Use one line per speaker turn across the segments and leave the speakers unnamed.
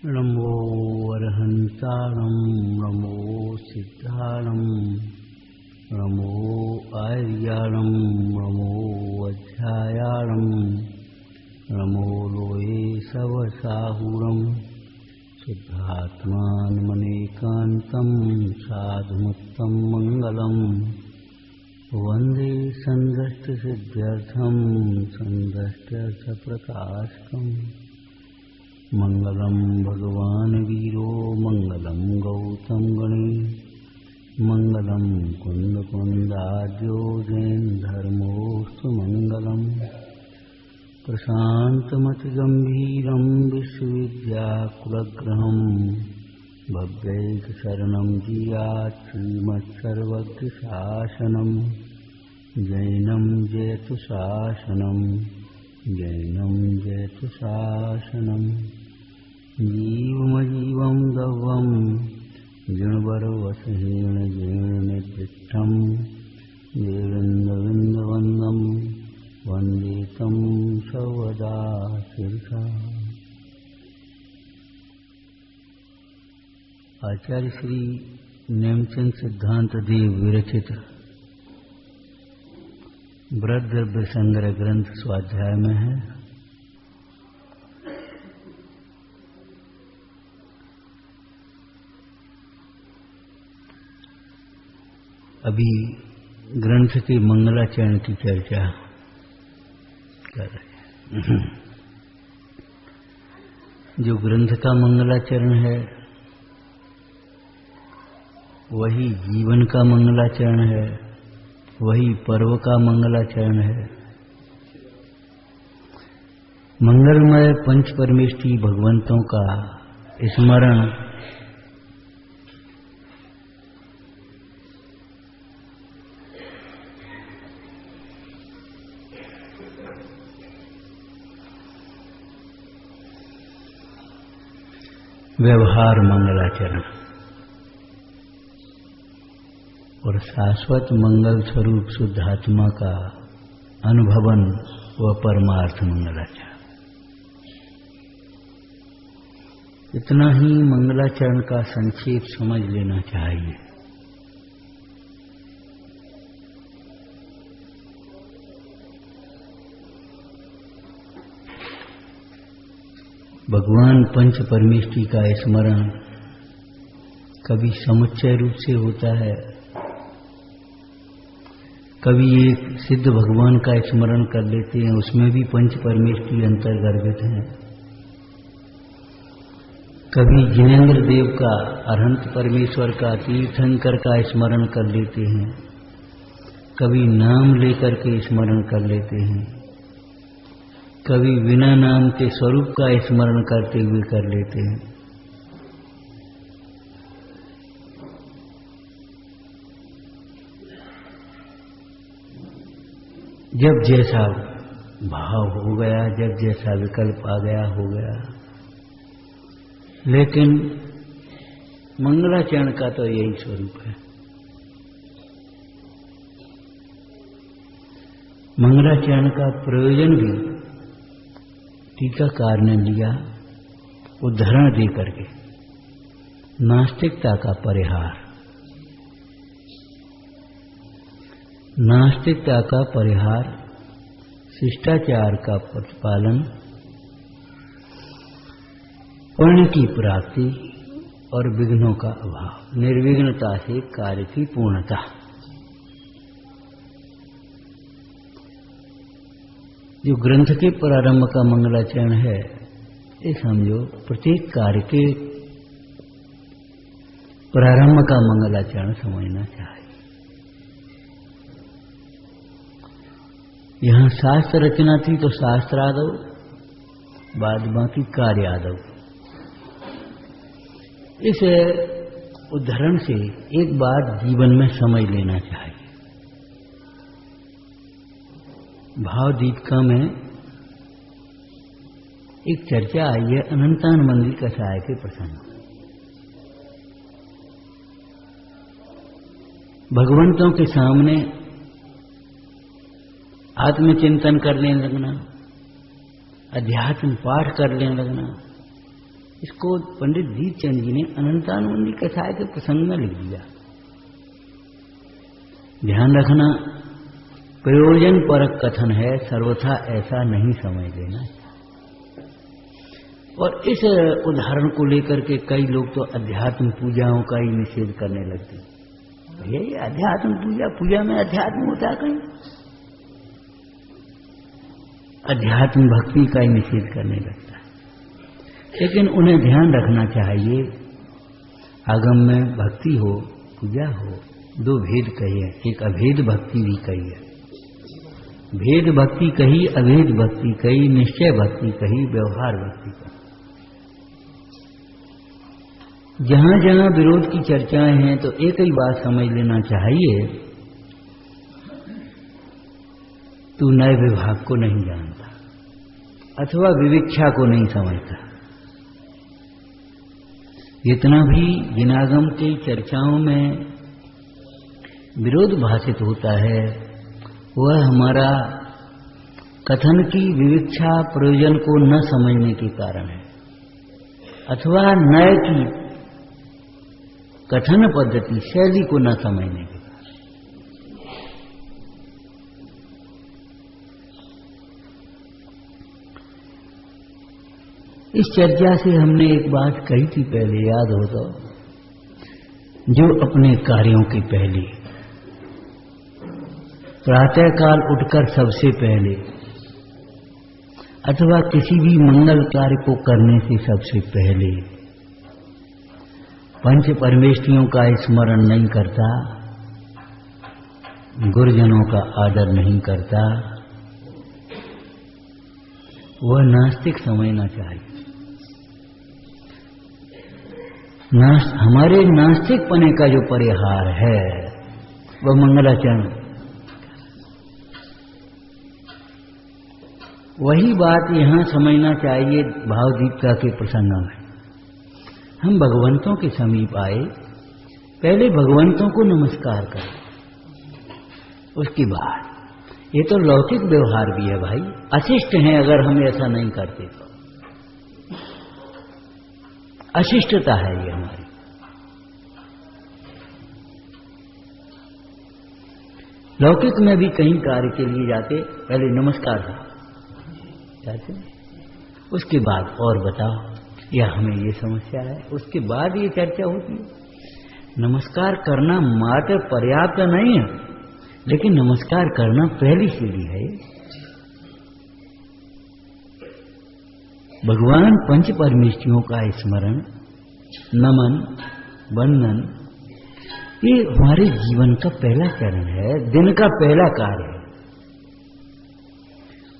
नमो अरहंताणं नमो सिद्धाणं नमो आर्याणं नमो अध्यायाणं नमो लोये सवसाहुरं शुद्धात्मानमनेकान्तं साधुमुत्तं मङ्गलं वन्दे सन्दष्टसिद्ध्यर्थं सन्दष्ट्यर्थप्रकाशकम् मंगलम भगवान वीरो मंगलम गौतम गणे मंगलम कुंद कुंदाद्यो जैन धर्मोस्तु मंगलम प्रशांतमति गंभीरम विश्वविद्याकुलग्रहं भव्यैक शरणं जियात् श्रीमत्सर्वज्ञ शासनं जैनं जयतु शासनं जैनं जयतु शासनं जीवमजीवं दवं जिणवरवसहेन जीर्णनिर्दिष्टं देवेन्द्रवृन्दवन्दं वन्दे तं सर्वदा शिरसा। आचार्य श्री नेमचंद सिद्धांत देव विरचित ब्रह्मद्रव्य संग्रह ग्रंथ स्वाध्याय में है। अभी ग्रंथ के मंगलाचरण की चर्चा कर रहे हैं। जो ग्रंथ का मंगलाचरण है वही जीवन का मंगलाचरण है, वही पर्व का मंगलाचरण है। मंगलमय पंच परमेष्ठी भगवंतों का स्मरण व्यवहार मंगलाचरण और शाश्वत मंगल स्वरूप शुद्ध आत्मा का अनुभवन व परमार्थ मंगलाचरण। इतना ही मंगलाचरण का संक्षेप समझ लेना चाहिए। भगवान पंच परमेष्ठी का स्मरण कभी समुच्चय रूप से होता है, कभी एक सिद्ध भगवान का स्मरण कर लेते हैं, उसमें भी पंच परमेष्ठी अंतर्गर्भित हैं। कभी जिनेन्द्र देव का अरहंत परमेश्वर का तीर्थंकर का स्मरण कर लेते हैं, कभी नाम लेकर के स्मरण कर लेते हैं, कभी बिना नाम के स्वरूप का स्मरण करते हुए कर लेते हैं। जब जैसा भाव हो गया, जब जैसा विकल्प आ गया हो गया। लेकिन मंगलाचरण का तो यही स्वरूप है। मंगलाचरण का प्रयोजन भी टीकाकार ने लिया उदाहरण दे करके, नास्तिकता का परिहार। नास्तिकता का परिहार, शिष्टाचार का प्रतिपालन, पुण्य की प्राप्ति और विघ्नों का अभाव, निर्विघ्नता से कार्य की पूर्णता। जो ग्रंथ के प्रारंभ का मंगलाचरण है, ये समझो प्रत्येक कार्य के प्रारंभ का मंगलाचरण समझना चाहिए। यहाँ शास्त्र रचना थी तो शास्त्र आदव, बाद बाकी कार्य आदव। इस उदाहरण से एक बात जीवन में समझ लेना चाहिए। भाव दीपिका में एक चर्चा आई है अनंतान मंदिर कसाय के प्रसंग। भगवंतों के सामने आत्मचिंतन करने लगना, अध्यात्म पाठ करने लगना, इसको पंडित दीपचंद जी ने अनंतानुबंधी कथाएं के प्रसंग में लिख दिया। ध्यान रखना, प्रयोजन परक कथन है, सर्वथा ऐसा नहीं समझ लेना। और इस उदाहरण को लेकर के कई लोग तो अध्यात्म पूजाओं का ही निषेध करने लगते। भैया ये अध्यात्म पूजा में अध्यात्म होता है कहीं? अध्यात्म भक्ति का ही निषेध करने लगता है। लेकिन उन्हें ध्यान रखना चाहिए, आगम में भक्ति हो, पूजा हो, दो भेद कही है। एक अभेद भक्ति भी कही है। भेद भक्ति कही, अभेद भक्ति कही, निश्चय भक्ति कही, व्यवहार भक्ति कही। जहां जहां विरोध की चर्चाएं हैं तो एक ही बात समझ लेना चाहिए, तू नए विभाग को नहीं जानता अथवा विविक्षा को नहीं समझता। जितना भी जिनागम की चर्चाओं में विरोध भाषित होता है वह हमारा कथन की विविक्षा प्रयोजन को न समझने के कारण है अथवा नए की कथन पद्धति शैली को न समझने के कारण। इस चर्चा से हमने एक बात कही थी पहले, याद हो तो, जो अपने कार्यों के पहले प्रातःकाल उठकर सबसे पहले अथवा किसी भी मंगल कार्य को करने से सबसे पहले पंच परमेष्ठियों का स्मरण नहीं करता, गुरुजनों का आदर नहीं करता, वह नास्तिक समझना चाहिए। हमारे नास्तिक पने का जो परिहार है वह मंगलाचरण। वही बात यहां समझना चाहिए। भावदीपिका के प्रसंग में हम भगवंतों के समीप आए, पहले भगवंतों को नमस्कार करें, उसके बाद ये तो लौकिक व्यवहार भी है भाई, अशिष्ट है अगर हम ऐसा नहीं करते तो। अशिष्टता है ये हमारी। लौकिक में भी कहीं कार्य के लिए जाते पहले नमस्कार जाते, उसके बाद और बताओ या हमें ये समस्या है, उसके बाद ये चर्चा होती है। नमस्कार करना मात्र पर्याप्त नहीं है, लेकिन नमस्कार करना पहली सीढ़ी है। भगवान पंच परमेष्ठियों का स्मरण, नमन, वंदन, ये हमारे जीवन का पहला चरण है, दिन का पहला कार्य है।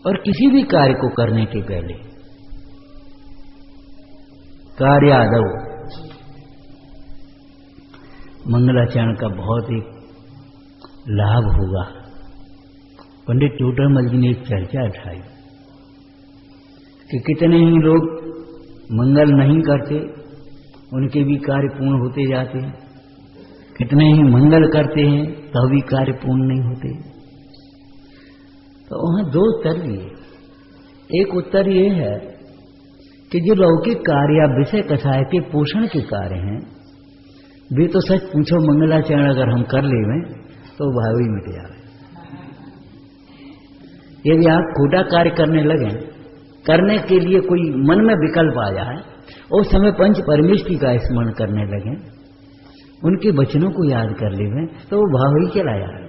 और किसी भी कार्य को करने के पहले कार्यादौ मंगलाचरण का बहुत एक लाभ होगा। पंडित टोडरमल जी ने एक चर्चा उठाई कि कितने ही लोग मंगल नहीं करते, उनके भी कार्य पूर्ण होते जाते हैं, कितने ही मंगल करते हैं तब भी कार्य पूर्ण नहीं होते। तो वहां दो उत्तर दिए। एक उत्तर ये है कि जो लौकिक कार्य या विषय कथाएं के पोषण के कार्य हैं, वे तो सच पूछो मंगलाचरण अगर हम कर लेवें तो भाव ही मिट जाए। यदि आप खोटा कार्य करने लगे, करने के लिए कोई मन में विकल्प आ जाए, उस समय पंच परमेष्ठि का स्मरण करने लगे, उनके वचनों को याद कर लेवें तो वो भाव ही चला जाए।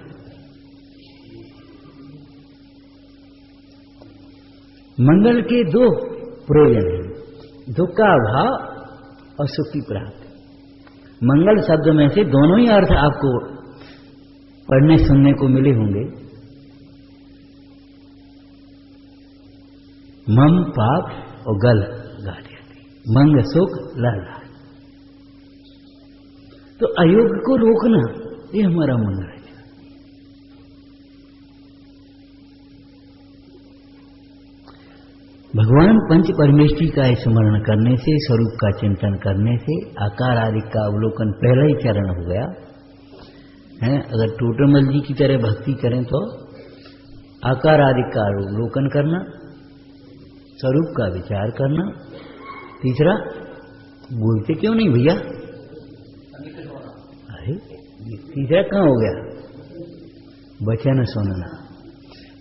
मंगल के दो प्रयोजन हैं, दुख का अभाव और सुख की प्राप्ति। मंगल शब्द में से दोनों ही अर्थ आपको पढ़ने सुनने को मिले होंगे। मम पाप और गल गाली, मंग सुख लाला। तो अयोग को रोकना ये हमारा मंगल है। भगवान पंच परमेष्ठि का स्मरण करने से, स्वरूप का चिंतन करने से आकार आदि का अवलोकन पहला ही चरण हो गया है। अगर टोडरमल जी की तरह भक्ति करें तो आकार आदि का अवलोकन करना, स्वरूप का विचार करना, तीसरा बोलते क्यों नहीं भैया? अरे तीसरा कहाँ हो गया? वचन सुनना।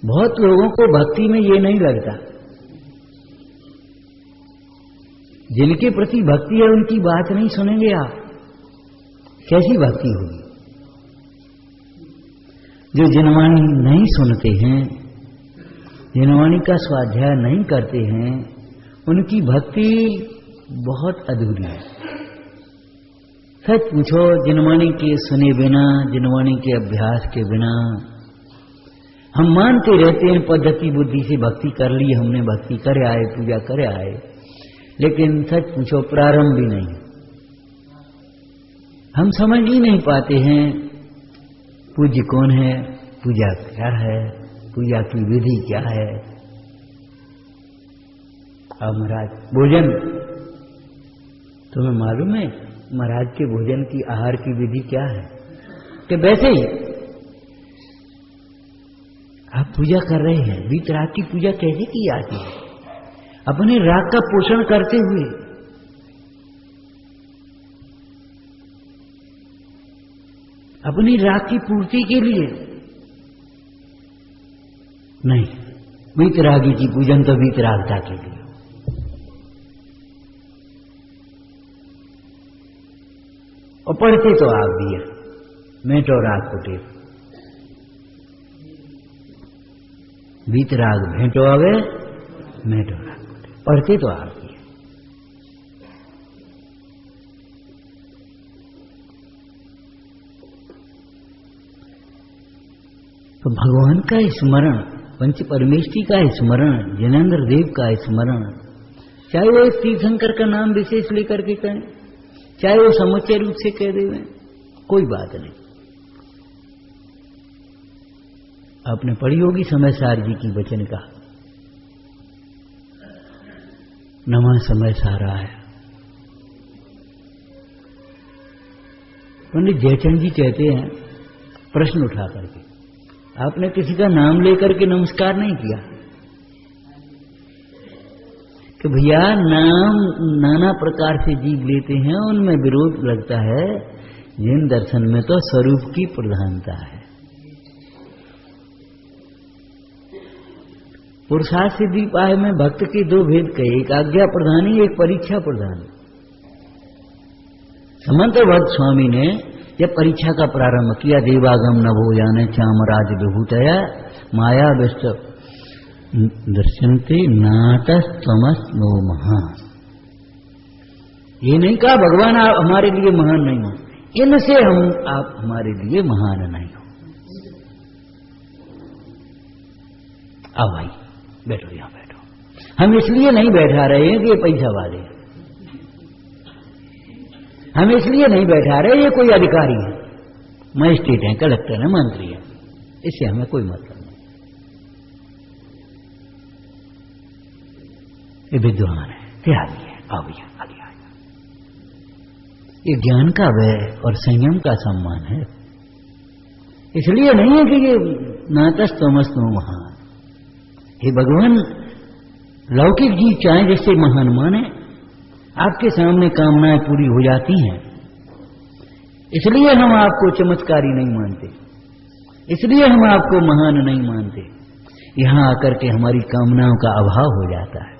बहुत लोगों को भक्ति में ये नहीं लगता। जिनके प्रति भक्ति है उनकी बात नहीं सुनेंगे आप, कैसी भक्ति होगी? जो जिनवाणी नहीं सुनते हैं, जिनवाणी का स्वाध्याय नहीं करते हैं, उनकी भक्ति बहुत अधूरी है। सच पूछो, जिनवाणी के सुने बिना, जिनवाणी के अभ्यास के बिना हम मानते रहते हैं पद्धति बुद्धि से भक्ति कर ली हमने, भक्ति करे आए, पूजा करे आए, लेकिन सच पूछो प्रारंभ भी नहीं। हम समझ ही नहीं पाते हैं पूज्य कौन है, पूजा क्या है, पूजा की विधि क्या है। अब महाराज भोजन तुम्हें मालूम है महाराज के भोजन की आहार की विधि क्या है? कि वैसे ही आप पूजा कर रहे हैं, वीतराग की पूजा कैसे की जाती है? अपने राग का पोषण करते हुए। अपनी राग की पूर्ति के लिए नहीं, वीतरागी की पूजन तो वीतरागता के लिए। और पढ़ते तो आप भी है, मैं तो राग कुटे वीतराग भेंटो आवे, मैं तो राग कुटे, पढ़ते तो आप भी है। तो भगवान का स्मरण, पंच परमेष्ठी का स्मरण, जिनेंद्र देव का स्मरण, चाहे वो तीर्थंकर का नाम विशेष लेकर के कहें, चाहे वो समुच्चय रूप से कह दें, कोई बात नहीं। आपने पढ़ी होगी समय सार जी की वचन का, नमः समय सारा है। पंडित जयचंद जी कहते हैं प्रश्न उठा करके, आपने किसी का नाम लेकर के नमस्कार नहीं किया कि भैया नाम नाना प्रकार से जीव लेते हैं, उनमें विरोध लगता है। जिन दर्शन में तो स्वरूप की प्रधानता है। पुरुषार्थ सिद्धि पाए में भक्त के दो भेद कहे, एक आज्ञा प्रधानी, एक परीक्षा प्रधानी। समंत भक्त स्वामी ने जब परीक्षा का प्रारंभ किया, देवागम नभो जाने चामराज विभूतया माया विष्ट दर्शनते नातस्तमस नो महान। ये नहीं कहा भगवान आप हमारे लिए महान नहीं हो, इनसे आप हमारे लिए महान नहीं हो। अब भाई बैठो, यहां बैठो। हम इसलिए नहीं बैठा रहे हैं कि ये पैसा वाले हैं, हम इसलिए नहीं बैठा रहे ये कोई अधिकारी है, मजिस्ट्रेट है, कलेक्टर है, मंत्री है, इससे हमें कोई मतलब नहीं। ये विद्वान है, त्यागी है, आगे आगे आगे। ये ज्ञान का व्यय और संयम का सम्मान है। इसलिए नहीं है कि ये नातस तमस नो महान। हे भगवान, लौकिक जीव चाहे जिससे महान माने, आपके सामने कामनाएं पूरी हो जाती हैं, इसलिए हम आपको चमत्कारी नहीं मानते, इसलिए हम आपको महान नहीं मानते। यहां आकर के हमारी कामनाओं का अभाव हो जाता है,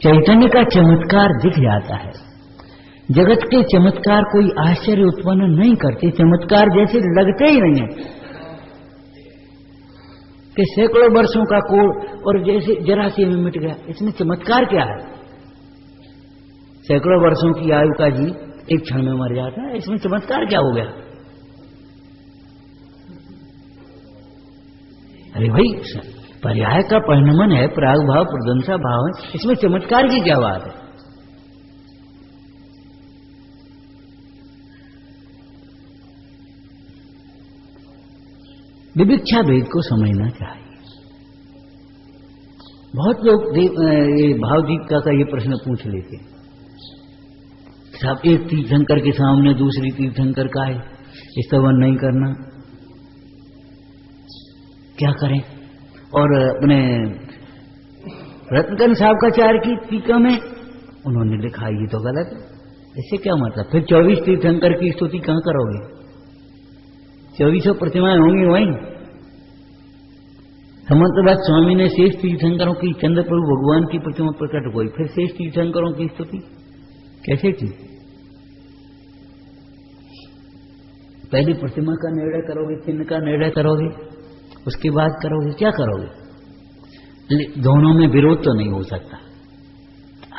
चैतन्य का चमत्कार दिख जाता है। जगत के चमत्कार कोई आश्चर्य उत्पन्न नहीं करते, चमत्कार जैसे लगते ही नहीं है कि सैकड़ों वर्षों का कोड़ और जैसे जरा से में मिट गया। इसमें चमत्कार क्या है? सैकड़ों वर्षों की आयु का जीव एक क्षण में मर जाता है, इसमें चमत्कार क्या हो गया? अरे भाई, पर्याय का परिणमन है, प्राग भाव प्रदंसा भाव है, इसमें चमत्कार की क्या बात है? विविक्षा भेद को समझना चाहिए। बहुत लोग भावदीपिका का ये प्रश्न पूछ लेते हैं, साहब एक तीर्थंकर के सामने दूसरी तीर्थंकर का है, स्तवन नहीं करना, क्या करें? और अपने रत्नकन साहब का चार की टीका में उन्होंने लिखा ये तो गलत है। इससे क्या मतलब? फिर 24 तीर्थंकर की स्तुति कहां करोगे? 2400 प्रतिमाएं होंगी वहीं। समंतवाद स्वामी ने शेष तीर्थंकरों की, चंद्र प्रभु भगवान की प्रतिमा प्रकट हुई, फिर शेष तीर्थंकरों की स्तुति कैसे की? पहले प्रतिमा का निर्णय करोगे, चिन्ह का निर्णय करोगे, उसके बाद करोगे, क्या करोगे? दोनों में विरोध तो नहीं हो सकता,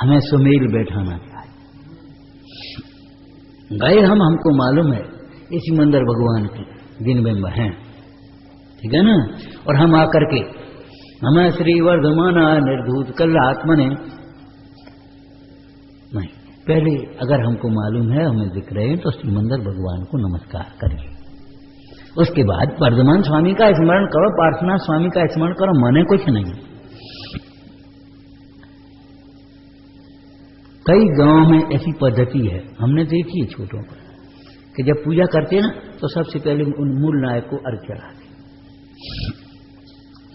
हमें सुमेल बैठाना चाहिए। गए हमको मालूम है इसी मंदिर भगवान की जिनमें हैं, ठीक है ना, और हम आकर के हमें श्री वर्धमान निर्धूत कल आत्मने नहीं, पहले अगर हमको मालूम है, हमें दिख रहे हैं, तो श्री मंदिर भगवान को नमस्कार करिए। उसके बाद वर्धमान स्वामी का स्मरण करो, पार्श्वनाथ स्वामी का स्मरण करो, मने कुछ नहीं। कई गांवों में ऐसी पद्धति है, हमने देखी है छोटों पर, कि जब पूजा करते हैं ना तो सबसे पहले उन मूल नायक को अर्घ्य चढ़ाते।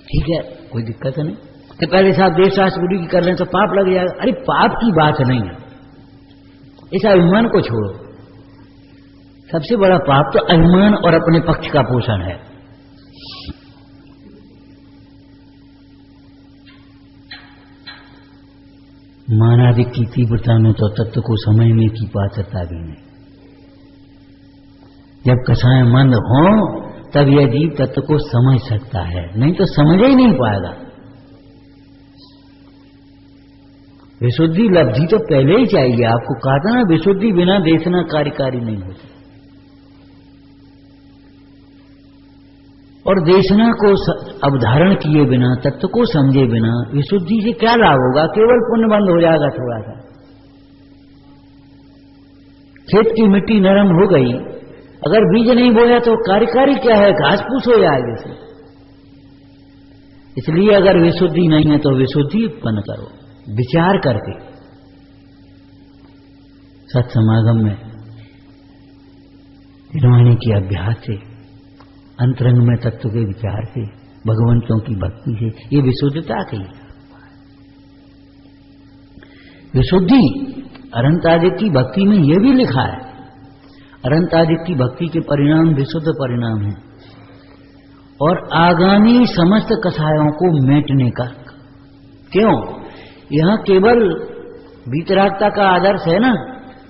ठीक है, कोई दिक्कत नहीं कि पहले साहब देश राष्ट्र गुरु की कर लें तो पाप लग जाएगा। अरे पाप की बात नहीं है, इस अभिमान को छोड़ो। सबसे बड़ा पाप तो अभिमान और अपने पक्ष का पोषण है। मानादि की तीव्रता में तो तत्व को समझने की पात्रता भी नहीं। जब कसाय मंद हो तब यह जीव तत्व को समझ सकता है, नहीं तो समझ ही नहीं पाएगा। विशुद्धि लब्धि तो पहले ही चाहिए। आपको कहा था ना, विशुद्धि बिना देशना कार्यकारी नहीं होती। और देशना को अवधारण किए बिना, तत्व को समझे बिना विशुद्धि से क्या लाभ होगा? केवल पुण्य बंद हो जाएगा थोड़ा सा। खेत की मिट्टी नरम हो गई, अगर बीज नहीं बोया तो कार्यकारी क्या है? घास फूस हो जाएगी इसे। इसलिए अगर विशुद्धि नहीं है तो विशुद्धि उत्पन्न करो, विचार करके। सत्समागम में निर्वाणी के अभ्यास से, अंतरंग में तत्व के विचार से, भगवंतों की भक्ति से, ये विशुद्धता की विशुद्धि। अनंतादिक की भक्ति में यह भी लिखा है, अनंतादिक की भक्ति के परिणाम विशुद्ध परिणाम है और आगामी समस्त कसायों को मेटने का। क्यों? यहां केवल वीतरागता का आदर्श है ना,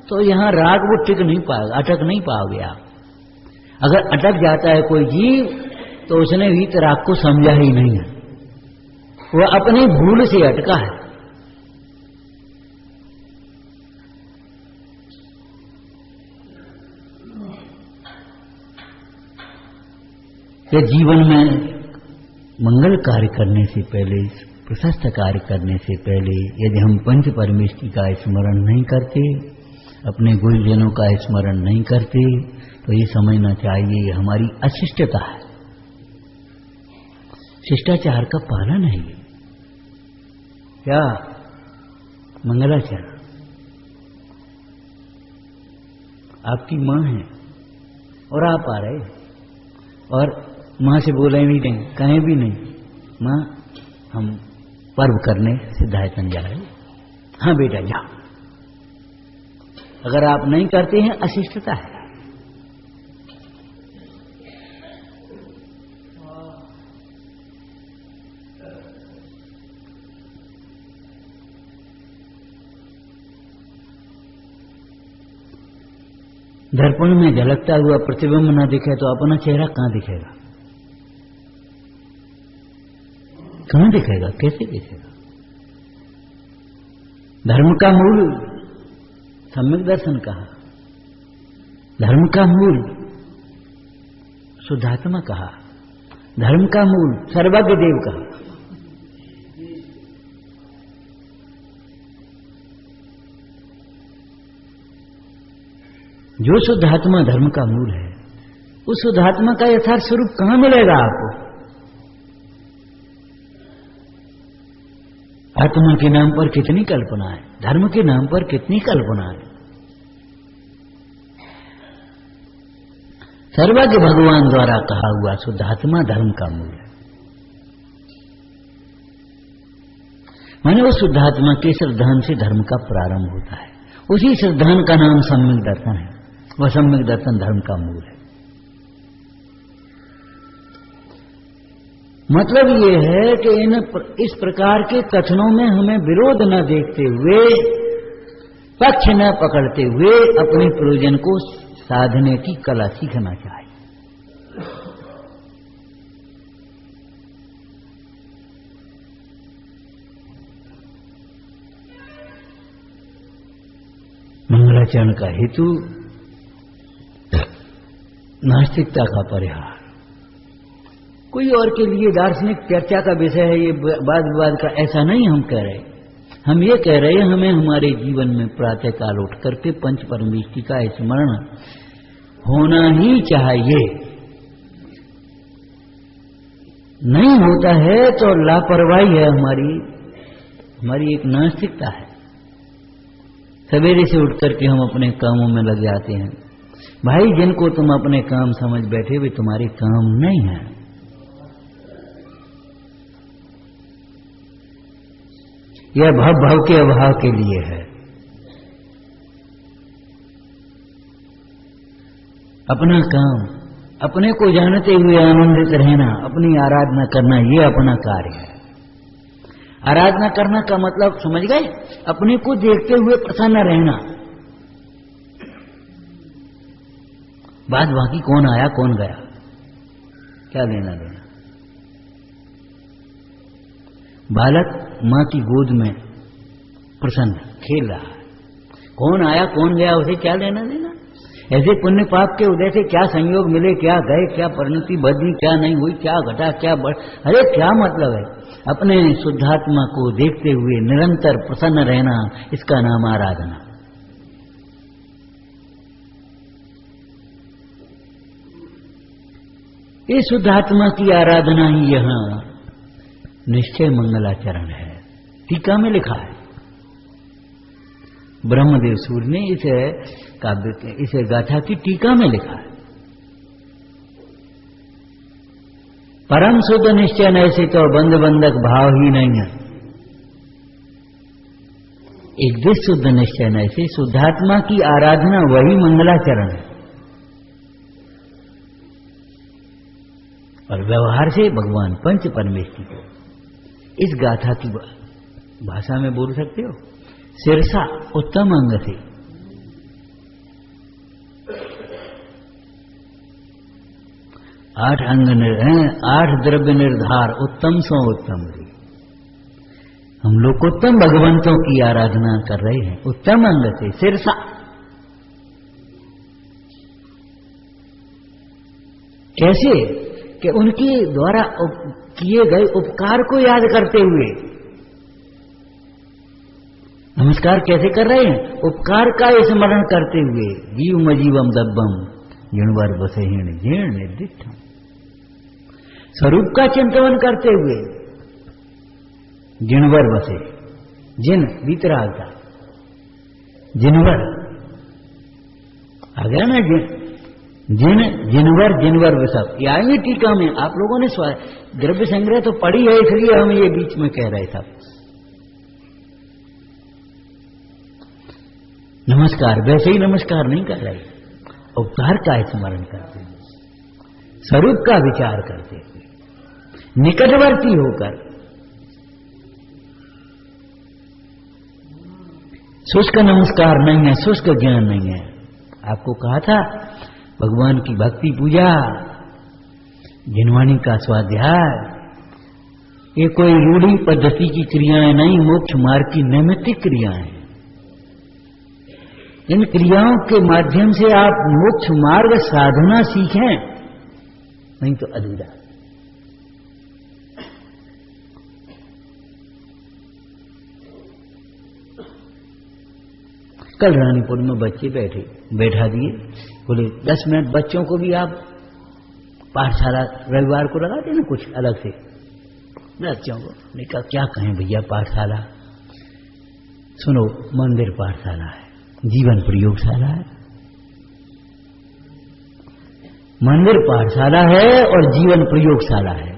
तो यहां राग वो टिक नहीं पाएगा, अटक नहीं पाओगे आप। अगर अटक जाता है कोई जीव तो उसने वीतराग को समझा ही नहीं है, वह अपनी भूल से अटका है। ये जीवन में मंगल कार्य करने से पहले, प्रशस्त कार्य करने से पहले यदि हम पंच परमेष्टि का स्मरण नहीं करते, अपने गुरुजनों का स्मरण नहीं करते, तो ये समझना चाहिए ये हमारी अशिष्टता है, शिष्टाचार का पालन है। क्या मंगलाचरण? आपकी मां है और आप आ रहे और मां से बोले भी नहीं, कहें भी नहीं, मां हम पर्व करने सिद्धायतन जा रहे हैं। हाँ बेटा जाओ। अगर आप नहीं करते हैं, अशिष्टता है। दर्पण में झलकता हुआ प्रतिबिंब न दिखे तो अपना चेहरा कहां दिखेगा? कहां दिखेगा? कैसे दिखेगा? धर्म का मूल सम्यक दर्शन कहा, धर्म का मूल शुद्धात्मा कहा, धर्म का मूल सर्वज्ञ देव कहा। जो शुद्धात्मा धर्म का मूल है, उस शुद्धात्मा का यथार्थ स्वरूप कहां मिलेगा आपको? आत्मा के नाम पर कितनी कल्पना है, धर्म के नाम पर कितनी कल्पना है। सर्वज्ञ भगवान द्वारा कहा हुआ शुद्धात्मा धर्म का मूल है। माने उस शुद्धात्मा के श्रद्धान से धर्म का प्रारंभ होता है। उसी श्रद्धान का नाम सम्यक दर्शन है। वह सम्यक दर्शन धर्म का मूल है। मतलब ये है कि इस प्रकार के कथनों में हमें विरोध न देखते हुए, पक्ष न पकड़ते हुए अपने प्रयोजन को साधने की कला सीखना चाहिए। मंगलाचरण का हेतु नास्तिकता का परिहार। कोई और के लिए दार्शनिक चर्चा का विषय है ये, वाद विवाद का ऐसा नहीं हम कह रहे। हम ये कह रहे हैं हमें हमारे जीवन में प्रातः काल उठ करके पंच परमेष्टि का स्मरण होना ही चाहिए। नहीं होता है तो लापरवाही है, हमारी एक नास्तिकता है। सवेरे से उठ करके हम अपने कामों में लग जाते हैं। भाई, जिनको तुम अपने काम समझ बैठे वे तुम्हारे काम नहीं है। यह भव के अभाव के लिए है। अपना काम, अपने को जानते हुए आनंदित रहना, अपनी आराधना करना, यह अपना कार्य है। आराधना करना का मतलब समझ गए? अपने को देखते हुए प्रसन्न रहना। बाद बाकी कौन आया कौन गया, क्या लेना देना। बालक मां की गोद में प्रसन्न खेल रहा है, कौन आया कौन गया उसे क्या लेना देना। ऐसे पुण्य पाप के उदय से क्या संयोग मिले, क्या गए, क्या परिणति बदली, क्या नहीं हुई, क्या घटा, क्या बढ़, अरे क्या मतलब है। अपने शुद्धात्मा को देखते हुए निरंतर प्रसन्न रहना, इसका नाम आराधना। ये शुद्धात्मा की आराधना ही यहाँ निश्चय मंगलाचरण है। टीका में लिखा है, ब्रह्मदेव सूर्य ने इस गाथा की टीका में लिखा है, परम शुद्ध निश्चय ऐसे तो बंध बंधक भाव ही नहीं है। एक दिश शुद्ध निश्चय ऐसे शुद्धात्मा की आराधना वही मंगलाचरण है। और व्यवहार से भगवान पंच परमेष्टि को इस गाथा की भाषा में बोल सकते हो, सिरसा उत्तम अंग से, 8 अंग 8 द्रव्य निर्धार उत्तम सो उत्तम रे। हम लोग उत्तम भगवंतों की आराधना कर रहे हैं उत्तम अंग से, सिरसा। कैसे कि उनके द्वारा किए गए उपकार को याद करते हुए। नमस्कार कैसे कर रहे हैं? उपकार का स्मरण करते हुए। जीव मजीवम दब्बम जिणवर बसे हिण जीर्ण निर्दिष्टम, स्वरूप का चिंतन करते हुए। जिणवर बसे, जिन वितराग था, जिनवर आ गया ना, जिन जिनवर सब ये आएंगे टीका में। आप लोगों ने द्रव्य संग्रह तो पढ़ी है, इसलिए हम ये बीच में कह रहे थे। नमस्कार वैसे ही नमस्कार नहीं कर रहे, उपकार का स्मरण करते हुए, स्वरूप का विचार करते हुए, निकटवर्ती होकर। शुष्क नमस्कार नहीं है, शुष्क ज्ञान नहीं है। आपको कहा था भगवान की भक्ति पूजा, जिनवाणी का स्वाध्याय, ये कोई रूढ़ी पद्धति की क्रियाएं नहीं, मोक्ष मार्ग की नैमित्तिक क्रियाएं। इन क्रियाओं के माध्यम से आप मोक्ष मार्ग साधना सीखें, नहीं तो अधूरा। कल रानीपुर में बच्चे बैठा दिए, बोले 10 मिनट बच्चों को भी आप पाठशाला रविवार को लगाते ना कुछ अलग से बच्चों को। मैंने कहा क्या कहें भैया, पाठशाला सुनो, मंदिर पाठशाला है, जीवन प्रयोगशाला है। मंदिर पाठशाला है और जीवन प्रयोगशाला है।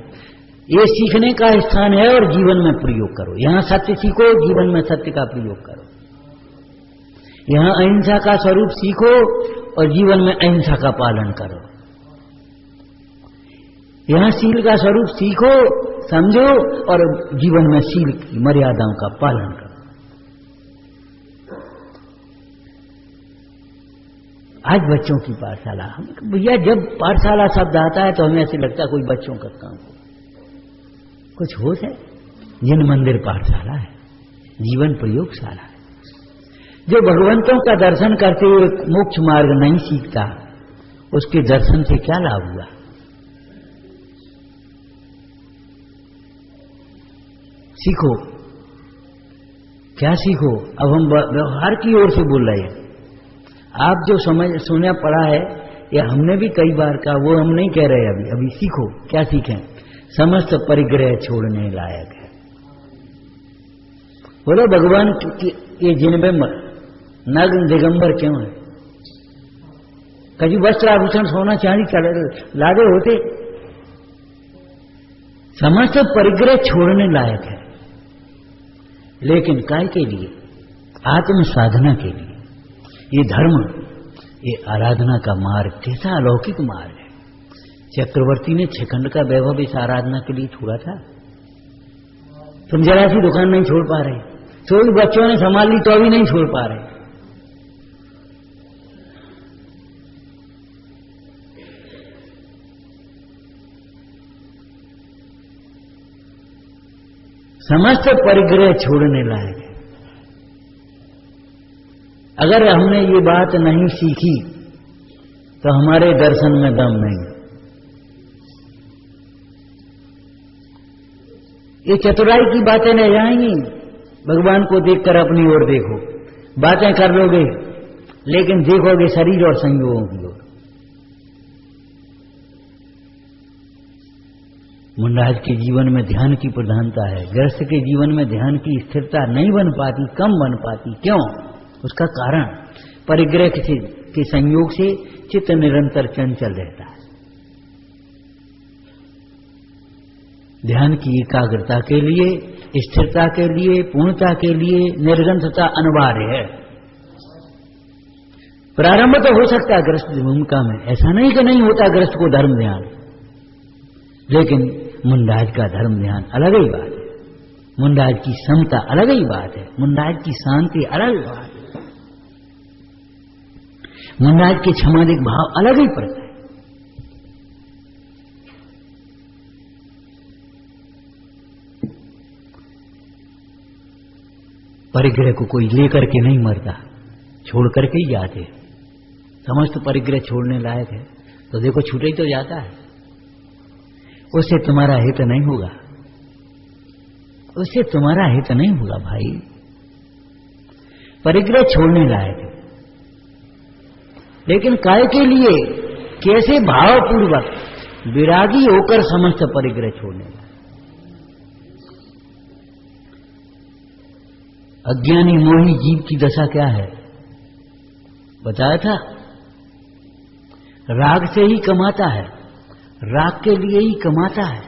ये सीखने का स्थान है और जीवन में प्रयोग करो। यहां सत्य सीखो, जीवन में सत्य का प्रयोग करो। यहां अहिंसा का स्वरूप सीखो और जीवन में अहिंसा का पालन करो। यहां शील का स्वरूप सीखो, समझो और जीवन में शील की मर्यादाओं का पालन करो। आज बच्चों की पाठशाला, भैया जब पाठशाला शब्द आता है तो हमें ऐसे लगता है कोई बच्चों का काम हो, कुछ होश है। जिन मंदिर पाठशाला है, जीवन प्रयोगशाला है। जो भगवंतों का दर्शन करते हुए मोक्ष मार्ग नहीं सीखता, उसके दर्शन से क्या लाभ हुआ? सीखो, क्या सीखो? अब हम व्यवहार की ओर से बोल रहे हैं। आप जो समझ सुना पड़ा है, या हमने भी कई बार कहा, वो हम नहीं कह रहे अभी सीखो। क्या सीखें? समस्त परिग्रह छोड़ने लायक है। बोलो भगवान के जिनबे नग्न दिगंबर क्यों है? कभी वस्त्र आभूषण सोना चांदी लादे होते? समस्त परिग्रह छोड़ने लायक है, लेकिन काय के लिए? आत्म साधना के लिए। ये धर्म, ये आराधना का मार्ग कैसा अलौकिक मार्ग है। चक्रवर्ती ने 6 खंड का वैभव इस आराधना के लिए छोड़ा था। तुम जरा सी दुकान नहीं छोड़ पा रहे, तो बच्चों ने संभाल ली तो भी नहीं छोड़ पा रहे। समस्त परिग्रह छोड़ने लायक है। अगर हमने ये बात नहीं सीखी तो हमारे दर्शन में दम नहीं। ये चतुराई की बातें रह जाएंगी। भगवान को देखकर अपनी ओर देखो, बातें कर लोगे लेकिन देखोगे शरीर और संयोगों की ओर। मुंडाज के जीवन में ध्यान की प्रधानता है, गृहस्थ के जीवन में ध्यान की स्थिरता नहीं बन पाती, कम बन पाती। क्यों? उसका कारण परिग्रह के संयोग से चित्त निरंतर चंचल रहता है। ध्यान की एकाग्रता के लिए, स्थिरता के लिए, पूर्णता के लिए निर्ग्रंथता अनिवार्य है। प्रारंभ तो हो सकता है गृहस्थ भूमिका में, ऐसा नहीं कि नहीं होता गृहस्थ को धर्म ध्यान, लेकिन मुंडाज का धर्म ध्यान अलग ही बात है। मुंडाज की समता अलग ही बात है। मुंडाज की शांति अलग ही बात है। मुंडाज के क्षमादिक भाव अलग ही पड़ता है। परिग्रह को कोई लेकर के नहीं मरता, छोड़ करके ही जाते। समस्त परिग्रह छोड़ने लायक है तो देखो छूटे ही तो जाता है। उससे तुम्हारा हित नहीं होगा, उससे तुम्हारा हित नहीं होगा भाई। परिग्रह छोड़ने लायक है, लेकिन काय के लिए? कैसे? भावपूर्वक विरागी होकर समस्त परिग्रह छोड़ने लायक। अज्ञानी मोही जीव की दशा क्या है बताया था। राग से ही कमाता है, राग के लिए ही कमाता है।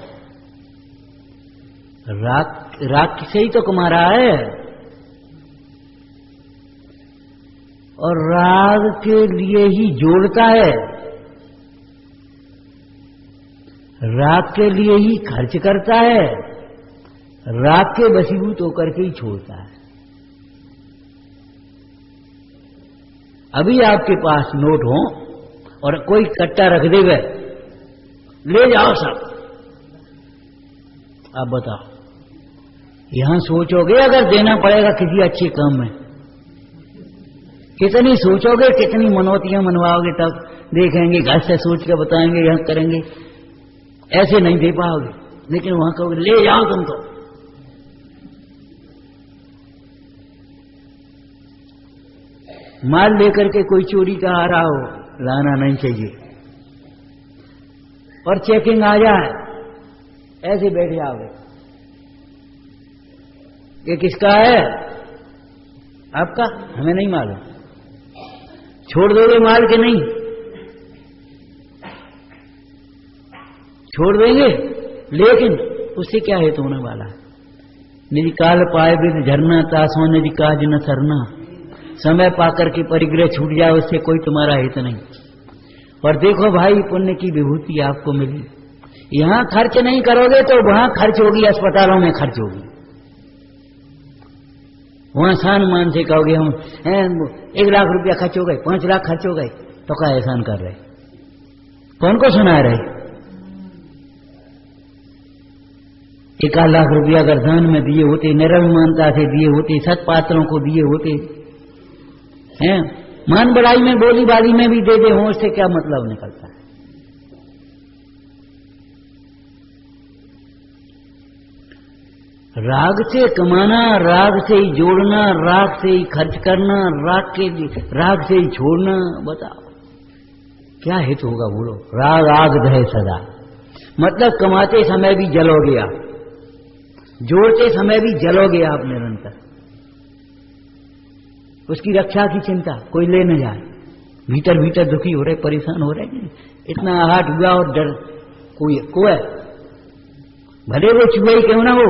राग से ही तो कमा रहा है, और राग के लिए ही जोड़ता है, राग के लिए ही खर्च करता है, राग के वशीभूत होकर के ही छोड़ता है। अभी आपके पास नोट हो और कोई कट्टा रख देगा, ले जाओ सब, आप बताओ, यहां सोचोगे अगर देना पड़ेगा किसी अच्छे काम में, कितनी सोचोगे, कितनी मनौतियां मनवाओगे, तब देखेंगे घर से सोच के बताएंगे, यहां करेंगे, ऐसे नहीं दे पाओगे। लेकिन वहां कहोगे ले जाओ तुम तो। माल लेकर के कोई चोरी का आ रहा हो, लाना नहीं चाहिए, और चेकिंग आ जाए, ऐसे बैठ जाओगे, ये किसका है? आपका? हमें नहीं मालूम। छोड़ दोगे माल के? नहीं छोड़ देंगे, लेकिन उससे क्या हेतु होने वाला है? निज काल पाए विद झरना तासों निज काज न सरना। समय पाकर के परिग्रह छूट जाए उससे कोई तुम्हारा हित नहीं। और देखो भाई, पुण्य की विभूति आपको मिली, यहां खर्च नहीं करोगे तो वहां खर्च होगी, अस्पतालों में खर्च होगी। वहां सान मान से कहोगे हम 1 लाख रुपया खर्च हो गए, 5 लाख खर्च हो गए, तो क्या एहसान कर रहे? कौन को सुना रहे? 1 लाख रुपया अगर दान में दिए होते, निर्ममानता से दिए होते, सत्पात्रों को दिए होते, हैं मान बढ़ाई में बोली बाली में भी दे दे हो, उससे क्या मतलब निकलता है? राग से कमाना, राग से ही जोड़ना, राग से ही खर्च करना, राग से ही छोड़ना, बताओ क्या हेतु होगा? बोलो। राग आग दहे सदा, मतलब कमाते समय भी जलोगे आप, जोड़ते समय भी जलोगे आप निरंतर। उसकी रक्षा की चिंता कोई ले न जाए, भीतर भीतर दुखी हो रहे, परेशान हो रहे, इतना आहट हुआ और डर कोई भले वो चूहा ही क्यों ना हो।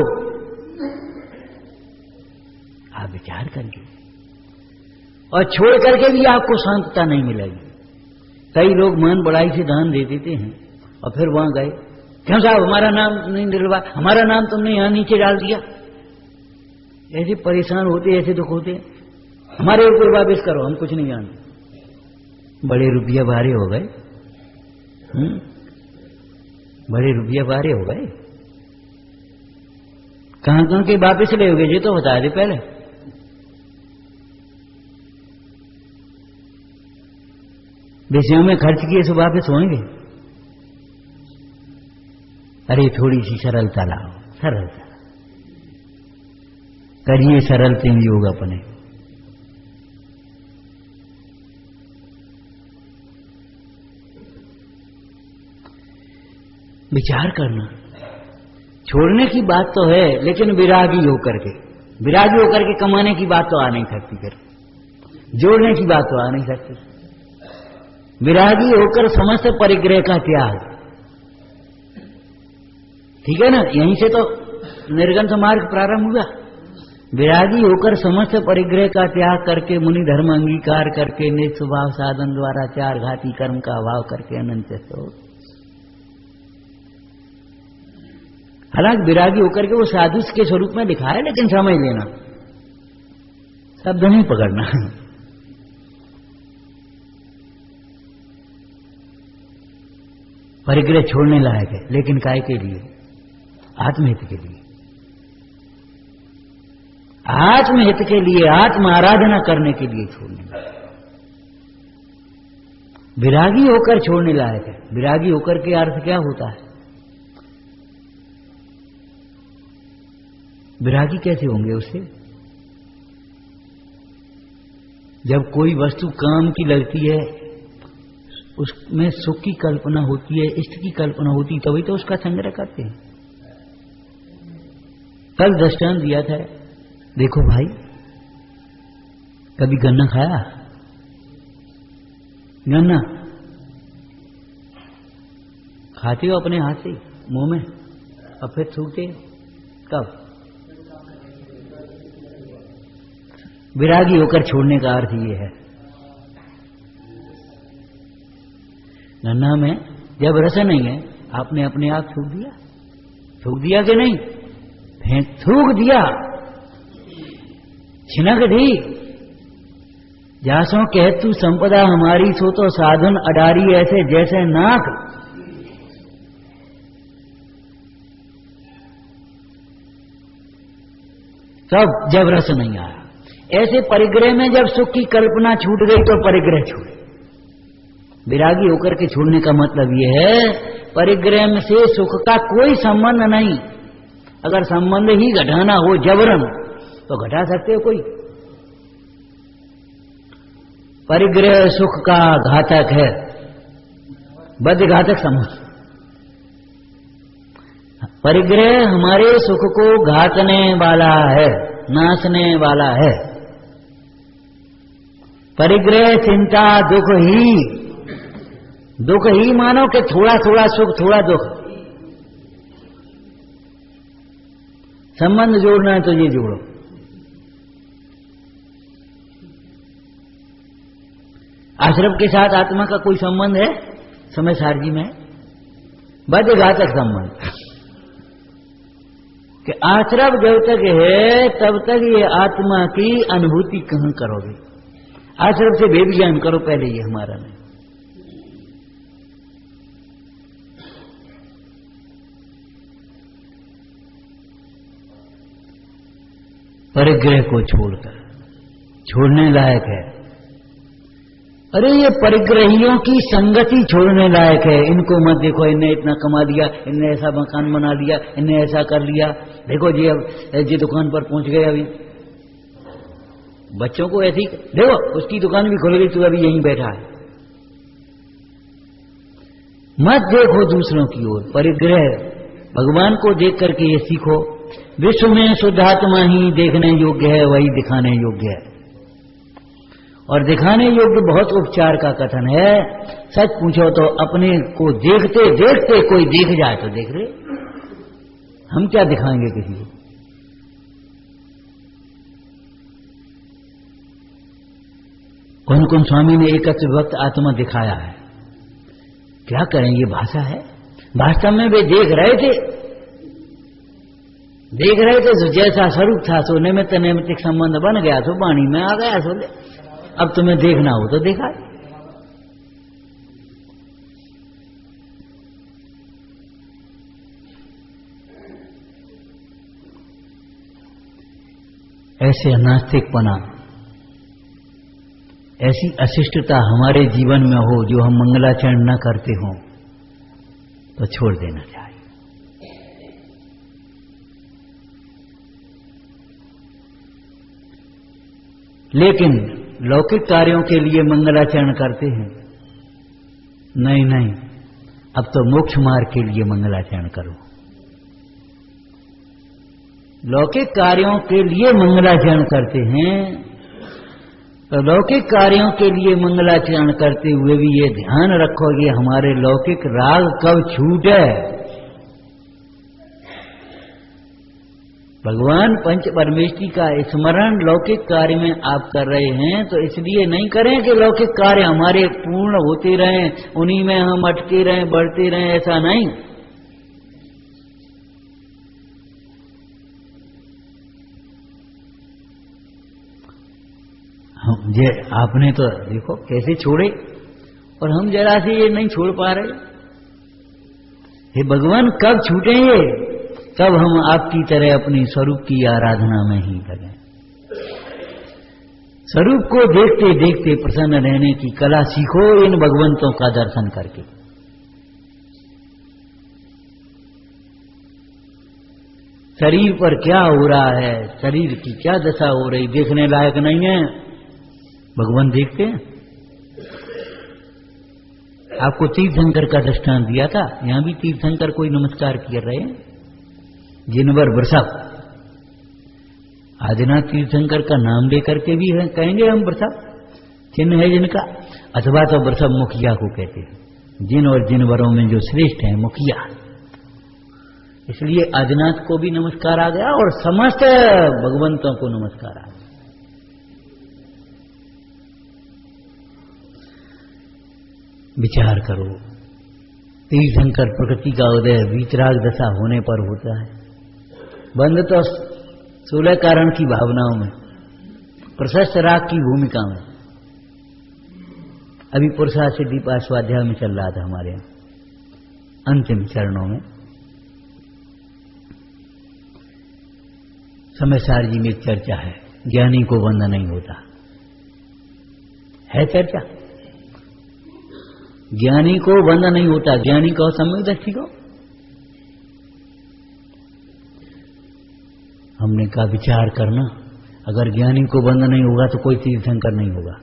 आप विचार करके, और छोड़ करके भी आपको शांतता नहीं मिलेगी। कई लोग मान बढ़ाई से दान दे देते हैं और फिर वहां गए, क्यों साहब हमारा नाम नहीं डलवा, हमारा नाम तुमने यहां नीचे डाल दिया। ऐसे परेशान होते, ऐसे दुख होते, हमारे ऊपर वापस करो, हम कुछ नहीं जानते। बड़े रुपया भारे हो गए, बड़े रुपया भारे हो गए। कहां कहां के वापस ले होगे ये तो बता दे पहले। विषयों में खर्च किए सो वापस होंगे। अरे थोड़ी सी सरलता लाओ, सरलता करिए, सरलते में योग अपने। विचार करना, छोड़ने की बात तो है, लेकिन विरागी होकर के कमाने की बात तो आ नहीं सकती, फिर जोड़ने की बात तो आ नहीं सकती। विरागी होकर समस्त परिग्रह का त्याग, ठीक है ना, यहीं से तो निर्गंथ मार्ग प्रारंभ हुआ। विरागी होकर समस्त परिग्रह का त्याग करके, मुनि धर्म अंगीकार करके, निज स्वभाव साधन द्वारा 4 घाती कर्म का अभाव करके अनंत तो। हालांकि विरागी होकर के वो साधु के स्वरूप में दिखा है, लेकिन समझ लेना, शब्द नहीं पकड़ना। परिग्रह छोड़ने लायक है, लेकिन काय के लिए? आत्महित के लिए, आत्महित के लिए, आत्म आराधना करने के लिए छोड़ने लायक। विरागी होकर छोड़ने लायक है। विरागी होकर के अर्थ क्या होता है? विरागी कैसे होंगे उससे? जब कोई वस्तु काम की लगती है, उसमें सुख की कल्पना होती है, इष्ट की कल्पना होती है, तभी तो उसका संग्रह करते हैं। कल दृष्टांत दिया था, देखो भाई, कभी गन्ना खाया? गन्ना खाते हो अपने हाथ से मुंह में और फिर थूकते? कब? विरागी होकर छोड़ने का अर्थ ये है। गन्ना में जब रस नहीं है, आपने अपने आप थूक दिया कि नहीं? थूक दिया, छिनक दी। जासों कहतु संपदा हमारी, सो तो साधन अडारी ऐसे जैसे नाक। तब जब रस नहीं आया। ऐसे परिग्रह में जब सुख की कल्पना छूट गई तो परिग्रह छूटे। विरागी होकर के छोड़ने का मतलब यह है, परिग्रह से सुख का कोई संबंध नहीं। अगर संबंध ही घटाना हो जबरन, तो घटा सकते हो कोई? परिग्रह सुख का घातक है, बद्ध घातक समझ। परिग्रह हमारे सुख को घातने वाला है, नाशने वाला है। परिग्रह चिंता दुख ही मानो कि थोड़ा थोड़ा सुख थोड़ा दुख। संबंध जोड़ना है तो ये जोड़ो। आश्रम के साथ आत्मा का कोई संबंध है? समय सारजी में बद्धघातक संबंध कि आश्रम जब तक है तब तक ये आत्मा की अनुभूति कहां करोगे? आश्रम से भेद ज्ञान करो पहले, ये हमारा नहीं। परिग्रह को छोड़कर, छोड़ने लायक है। अरे ये परिग्रहियों की संगति छोड़ने लायक है। इनको मत देखो, इनने इतना कमा दिया, इनने ऐसा मकान बना लिया, इनने ऐसा कर लिया, देखो जी अब जी दुकान पर पहुंच गए। अभी बच्चों को ऐसी देखो, उसकी दुकान भी खुल गई, तू अभी यहीं बैठा है। मत देखो दूसरों की ओर, परिग्रह भगवान को देख करके ये सीखो। विश्व में शुद्धात्मा ही देखने योग्य है, वही दिखाने योग्य है। और दिखाने योग्य बहुत उपचार का कथन है। सच पूछो तो अपने को देखते देखते कोई देख जाए तो देख रहे, हम क्या दिखाएंगे किसी को? कौन कौन स्वामी ने एकत्र विभक्त आत्मा दिखाया है, क्या करें? ये भाषा है। वास्तव में वे देख रहे थे तो जैसा स्वरूप था सो निमित्त नैमित्तिक संबंध बन गया, सो वाणी में आ गया, सो ले। अब तुम्हें देखना हो तो देखा। ऐसे नास्तिकपना, ऐसी अशिष्टता हमारे जीवन में हो जो हम मंगलाचरण न करते हों तो छोड़ देना चाहिए। लेकिन लौकिक कार्यों के लिए मंगलाचरण करते हैं। नहीं नहीं, अब तो मोक्ष मार्ग के लिए मंगलाचरण करो। लौकिक कार्यों के लिए मंगलाचरण करते हैं तो लौकिक कार्यों के लिए मंगलाचरण करते हुए भी ये ध्यान रखो कि हमारे लौकिक राग कब छूटे। भगवान पंच परमेष्टि का स्मरण लौकिक कार्य में आप कर रहे हैं तो इसलिए नहीं करें कि लौकिक कार्य हमारे पूर्ण होते रहें, उन्हीं में हम अटके रहें, बढ़ते रहें, ऐसा नहीं। हम ये आपने तो देखो कैसे छोड़े, और हम जरा से ये नहीं छोड़ पा रहे। हे भगवान, कब छूटेंगे? तब हम आपकी तरह अपनी स्वरूप की आराधना में ही लगें। स्वरूप को देखते देखते प्रसन्न रहने की कला सीखो इन भगवंतों का दर्शन करके। शरीर पर क्या हो रहा है, शरीर की क्या दशा हो रही, देखने लायक नहीं है। भगवान देखते हैं। आपको तीर्थंकर का दृष्टांत दिया था, यहां भी तीर्थंकर कोई नमस्कार कर रहे हैं। जिनवर वृषभ, आदिनाथ तीर्थंकर का नाम लेकर के भी कहेंगे हम वृषभ, चिन्ह है जिनका, अथवा तो वृषभ मुखिया को कहते हैं। जिन और जिनवरों में जो श्रेष्ठ है मुखिया, इसलिए आदिनाथ को भी नमस्कार आ गया और समस्त भगवंतों को नमस्कार आ गया। विचार करो, तीर्थंकर प्रकृति का उदय वीतराग दशा होने पर होता है। बंद तो 16 कारण की भावनाओं में, प्रशस्त राग की भूमिका में। अभी पुरुषार्थ सिद्धि पाठ स्वाध्याय में चल रहा था हमारे यहाँ अंतिम चरणों में। समयसार जी में एक चर्चा है, ज्ञानी को बंध नहीं होता है। चर्चा ज्ञानी को बंध नहीं होता, ज्ञानी को सम्यक दृष्टि को। हमने कहा विचार करना, अगर ज्ञानी को बंध नहीं होगा तो कोई तीर्थंकर नहीं होगा।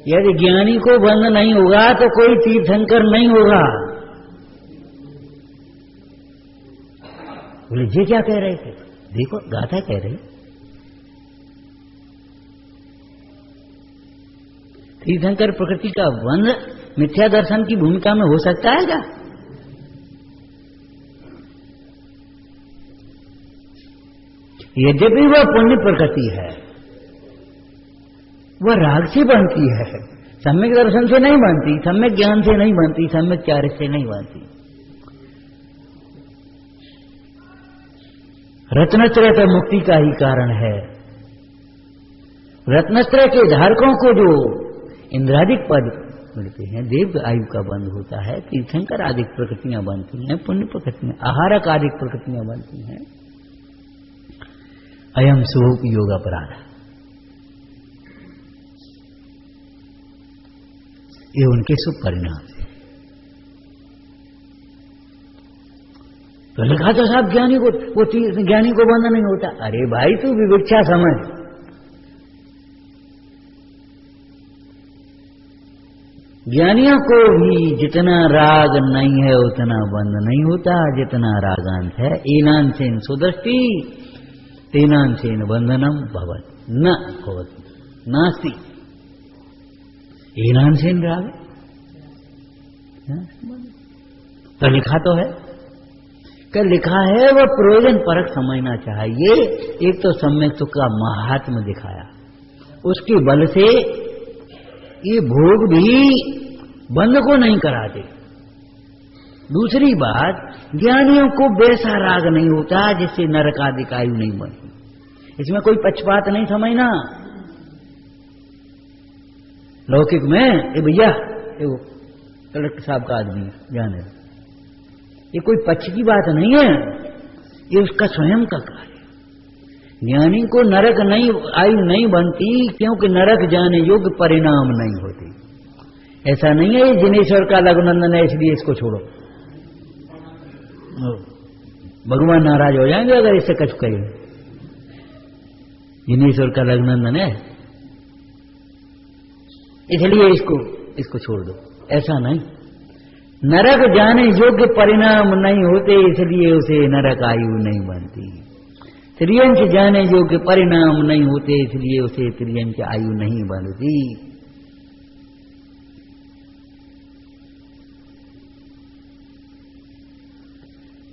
यदि ज्ञानी को बंध नहीं होगा तो कोई तीर्थंकर नहीं होगा। बोले ये क्या कह रहे थे? देखो गाथा कह रही, तीर्थंकर प्रकृति का बंध मिथ्या दर्शन की भूमिका में हो सकता है क्या? यद्यपि वह पुण्य प्रकृति है, वह राग से बनती है, सम्यक दर्शन से नहीं बनती, सम्यक ज्ञान से नहीं बनती, सम्यक चारित्र से नहीं बनती। रत्नत्रय तो मुक्ति का ही कारण है। रत्नत्रय के धारकों को जो इंद्रादिक पद मिलते हैं, देव आयु का बंद होता है, तीर्थंकर आदि प्रकृतियां बनती हैं, पुण्य प्रकृतियां, आहारक आदि प्रकृतियां बनती हैं। अयम स्वरूप योग अपराध, ये उनके शुभ परिणाम है। तो लिखा तो साहब ज्ञानी को, वो ज्ञानी को बंधन नहीं होता। अरे भाई तू विविक्षा समझ, ज्ञानियों को भी जितना राग नहीं है उतना बंध नहीं होता जितना रागांत है। एनांसेन सुदृष्टि तेनांसेन बंधनम भवत न भवत नास्ति। एनांसेन राग तो लिखा तो है, क्या लिखा है वह प्रयोजन परक समझना चाहिए। एक तो सम्यक तुक का महात्म दिखाया, उसके बल से ये भोग भी बंद को नहीं कराते। दूसरी बात, ज्ञानियों को वैसा राग नहीं होता जिससे नरक आदि का आयु नहीं बनती। इसमें कोई पक्षपात नहीं समझना। लौकिक में ये भैया ये कलेक्टर साहब का आदमी जाने, ये कोई पक्ष की बात नहीं है, ये उसका स्वयं का कार्य। ज्ञानी को नरक नहीं आयु नहीं बनती क्योंकि नरक जाने योग्य परिणाम नहीं होते। ऐसा नहीं है ये जिनेश्वर का लघुनंदन है इसलिए इसको छोड़ो, भगवान नाराज हो जाएंगे अगर इससे कुछ कहें। जिनेश्वर का लघुनंदन है इसलिए इसको छोड़ दो, ऐसा नहीं। नरक जाने योग्य परिणाम नहीं होते इसलिए उसे नरक आयु नहीं बनती। त्रियंच जाने योग्य परिणाम नहीं होते इसलिए उसे त्रियंच आयु नहीं बनती।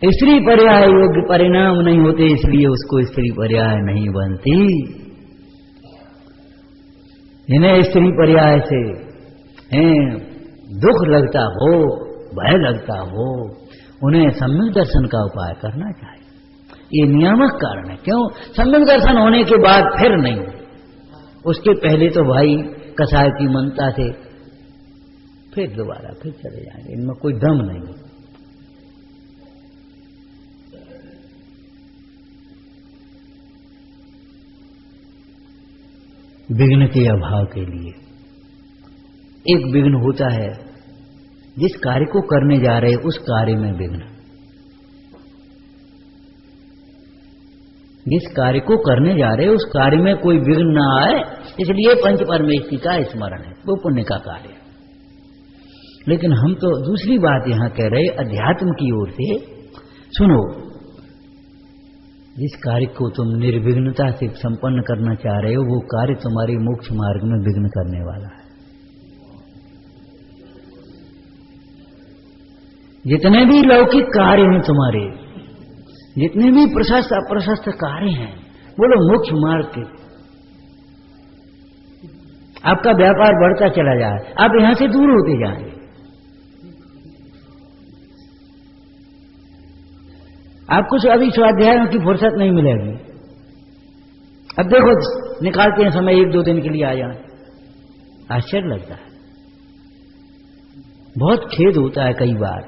स्त्री पर्याय योग्य परिणाम नहीं होते इसलिए उसको स्त्री पर्याय नहीं बनती। जिन्हें स्त्री पर्याय से दुख लगता हो, भय लगता हो, उन्हें सम्यक दर्शन का उपाय करना चाहिए। ये नियामक कारण है। क्यों? सम्यक दर्शन होने के बाद फिर नहीं, उसके पहले तो भाई कसाय की मनता से फिर दोबारा फिर चले जाएंगे, इनमें कोई दम नहीं। विघ्न के अभाव के लिए एक विघ्न होता है, जिस कार्य को करने जा रहे उस कार्य में विघ्न, जिस कार्य को करने जा रहे उस कार्य में कोई विघ्न ना आए, इसलिए पंच परमेश्वरी का स्मरण है, वो पुण्य का कार्य है। लेकिन हम तो दूसरी बात यहां कह रहे, अध्यात्म की ओर से सुनो। जिस कार्य को तुम निर्विघ्नता से संपन्न करना चाह रहे हो वो कार्य तुम्हारे मोक्ष मार्ग में विघ्न करने वाला है। जितने भी लौकिक कार्य हैं तुम्हारे, जितने भी प्रशस्त अप्रशस्त कार्य हैं, बोलो मोक्ष मार्ग के, आपका व्यापार बढ़ता चला जाए, आप यहां से दूर होते जाएंगे। आपको अभी स्वाध्यायों की फुर्सत नहीं मिलेगी। अब देखो निकालते हैं समय, 1-2 दिन के लिए आ जाए, आश्चर्य लगता है, बहुत खेद होता है। कई बार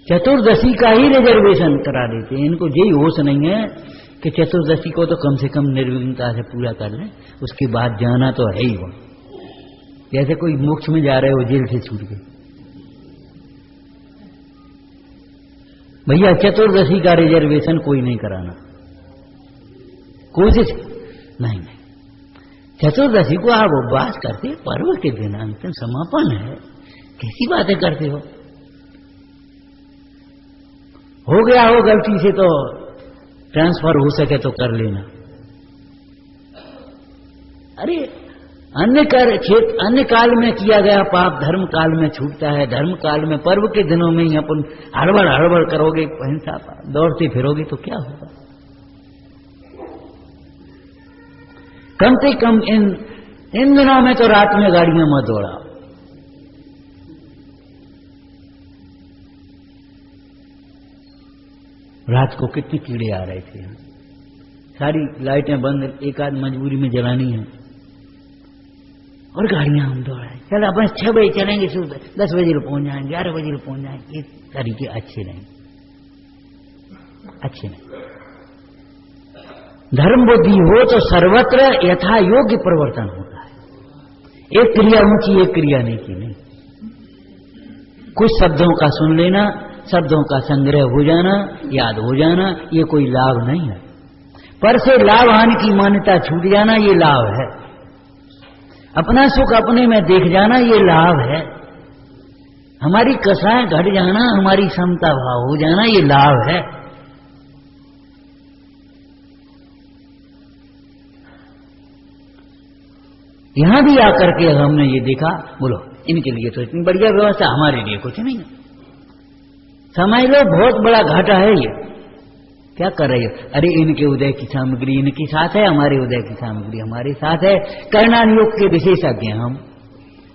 चतुर्दशी का ही रिजर्वेशन करा देते हैं। इनको यही होश नहीं है कि चतुर्दशी को तो कम से कम निर्विघ्नता से पूरा कर लें, उसके बाद जाना तो है ही। वहां जैसे कोई मोक्ष में जा रहे हो, जेल से छूट गए, भैया चतुर्दशी का रिजर्वेशन कोई नहीं कराना, कोशिश नहीं। चतुर्दशी को आप उपवास करते, पर्व के दिन अंतिम समापन है, कैसी बातें करते हो गया हो गलती से तो ट्रांसफर हो सके तो कर लेना। अरे अन्य काल में किया गया पाप धर्म काल में छूटता है। धर्म काल में पर्व के दिनों में ही अपन हड़बड़ करोगे, हिंसा दौड़ते फिरोगे तो क्या होगा। कम से कम इन दिनों में तो रात में गाड़ियां मत दौड़ाओ। रात को कितने कीड़े आ रहे थे, सारी लाइटें बंद, एक आध मजबूरी में जलानी है और गाड़ियां हम दौड़ाए। चल अपन 6 बजे चलेंगे, 10 बजे पहुंच जाएंगे, 11 बजे पहुंच जाएंगे। ये तरीके अच्छे नहीं। धर्म बुद्धि हो तो सर्वत्र यथा योग्य परिवर्तन होता है। एक क्रिया ऊंची, एक क्रिया नीची नहीं। कुछ शब्दों का सुन लेना, शब्दों का संग्रह हो जाना, याद हो जाना, ये कोई लाभ नहीं है। पर से लाभ हानि की मान्यता छूट जाना, ये लाभ है। अपना सुख अपने में देख जाना, ये लाभ है। हमारी कसाएं घट जाना, हमारी समता भाव हो जाना, ये लाभ है। यहां भी आकर के हमने ये देखा, बोलो इनके लिए तो इतनी बढ़िया व्यवस्था, हमारे लिए कुछ नहीं है। समझ लो बहुत बड़ा घाटा है ये। क्या कर रहे हो? अरे इनके उदय की सामग्री इनके साथ है, हमारे उदय की सामग्री हमारे साथ है। कर्णान योग के विशेषज्ञ हम।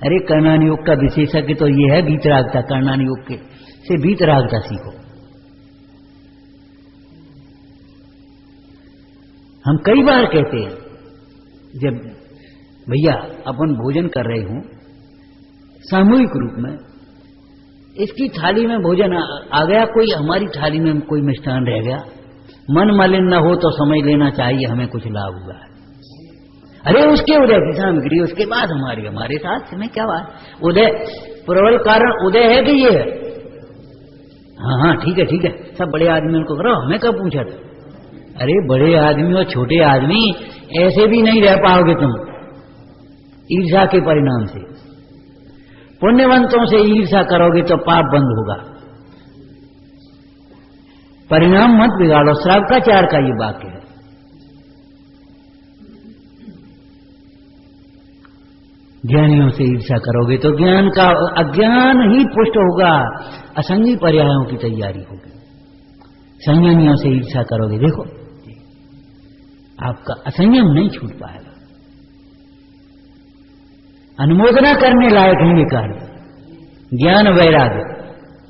अरे कर्णान योग का विशेषज्ञ तो ये है वीतरागता। कर्णान योग के से वीतरागता सीखो। हम कई बार कहते हैं, जब भैया अपन भोजन कर रहे हूं सामूहिक रूप में, इसकी थाली में भोजन आ गया, कोई हमारी थाली में कोई मिष्ठान रह गया, मन मलिन न हो तो समझ लेना चाहिए हमें कुछ लाभ हुआ है। अरे उसके उदय की सामग्री उसके बाद हमारे साथ में क्या बात। उदय प्रबल कारण उदय है कि ये है? हाँ ठीक है, सब बड़े आदमियों को करो, हमें कब पूछा था? अरे बड़े आदमी और छोटे आदमी ऐसे भी नहीं रह पाओगे तुम ईर्ष्या के परिणाम से। पुण्यवंतों से ईर्ष्या करोगे तो पाप बंद होगा। परिणाम मत बिगाड़ो। श्रावकाचार्य का ये वाक्य है। ज्ञानियों से ईर्ष्या करोगे तो ज्ञान का अज्ञान ही पुष्ट होगा, असंगी पर्यायों की तैयारी होगी। संयमियों से ईर्ष्या करोगे, देखो आपका असंयम नहीं छूट पाएगा। अनुमोदना करने लायक है ये कार्य। ज्ञान वैराग्य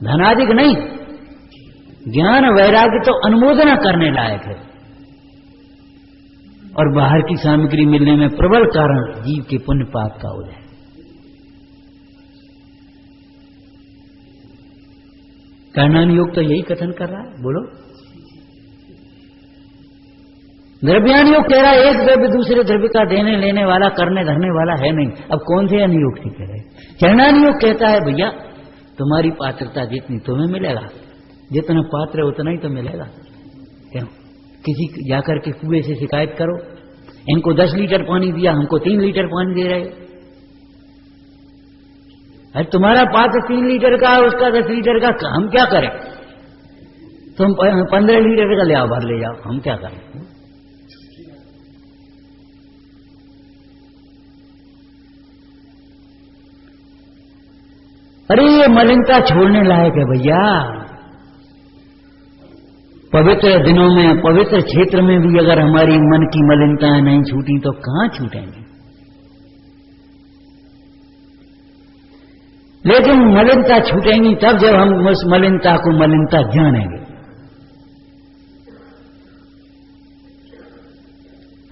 धनादिक नहीं, ज्ञान वैराग्य तो अनुमोदना करने लायक है। और बाहर की सामग्री मिलने में प्रबल कारण जीव के पुण्य पाप का उदय है। कर्णान योग तो यही कथन कर रहा है। बोलो द्रव्यान योग कह रहा है एक द्रव्य दूसरे द्रव्य का देने लेने वाला करने धरने वाला है नहीं। अब कौन से अनुयोग ठीक है? चरणान योग कहता है भैया तुम्हारी पात्रता जितनी तुम्हें मिलेगा, जितना पात्र है उतना ही तो मिलेगा। क्यों? किसी जाकर के कुएं से शिकायत करो, इनको 10 लीटर पानी दिया, हमको 3 लीटर पानी दे रहे हो। अरे तुम्हारा पात्र 3 लीटर का, उसका 10 लीटर का, हम क्या करें? तुम 15 लीटर का ले आओ, भर ले जाओ, हम क्या करें? अरे ये मलिनता छोड़ने लायक है भैया। पवित्र दिनों में, पवित्र क्षेत्र में भी अगर हमारी मन की मलिनताएं नहीं छूटी तो कहां छूटेंगे? लेकिन मलिनता छूटेंगी तब जब हम उस मलिनता को मलिनता जानेंगे।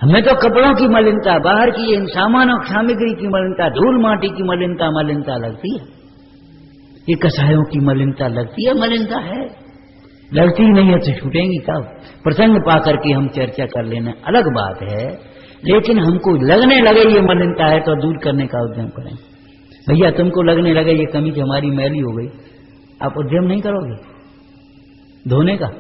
हमें तो कपड़ों की मलिनता, बाहर की सामान और सामग्री की मलिनता, धूल माटी की मलिनता लगती है। ये कसायों की मलिनता लगती है, मलिनता है। लगती नहीं है तो छूटेंगी कब? प्रसंग पाकर के हम चर्चा कर लेना अलग बात है, लेकिन हमको लगने लगे ये मलिनता है तो दूर करने का उद्यम करें। भैया तुमको लगने लगे ये कमीज हमारी मैली हो गई, आप उद्यम नहीं करोगे धोने का?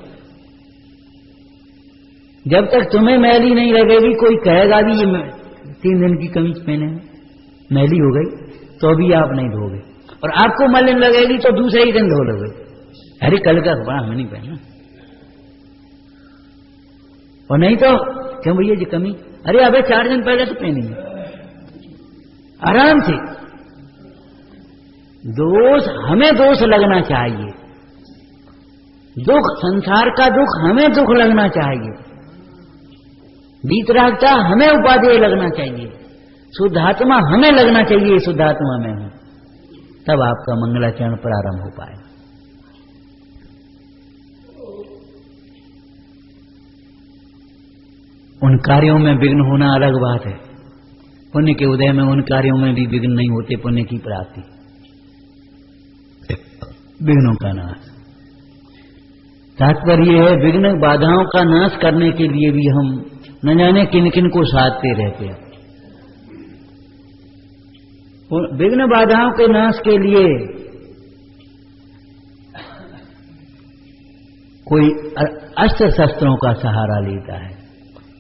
जब तक तुम्हें मैली नहीं लगेगी, कोई कहेगा भी ये 3 दिन की कमीज पहने मैली हो गई, तो भी आप नहीं धोगे। और आपको मलिन लगेगी तो दूसरे ही दिन धो लोगे। अरे कल का कपड़ा हमें नहीं पहना। और नहीं तो क्यों भैया जी कमी? अरे अबे 4 दिन पहले तो पहनी है। आराम से। दोष हमें दोष लगना चाहिए, दुख संसार का दुख हमें दुख लगना चाहिए, वीतरागता हमें उपादेय लगना चाहिए, शुद्धात्मा हमें लगना चाहिए, शुद्धात्मा में हूं, तब आपका मंगलाचरण प्रारंभ हो पाए। उन कार्यों में विघ्न होना अलग बात है, पुण्य के उदय में उन कार्यों में भी विघ्न नहीं होते, पुण्य की प्राप्ति, विघ्नों का नाश। तात्पर्य है विघ्न बाधाओं का नाश करने के लिए भी हम न जाने किन किन को साधते रहते हैं। विघ्न बाधाओं के नाश के लिए कोई अस्त्र शस्त्रों का सहारा लेता है,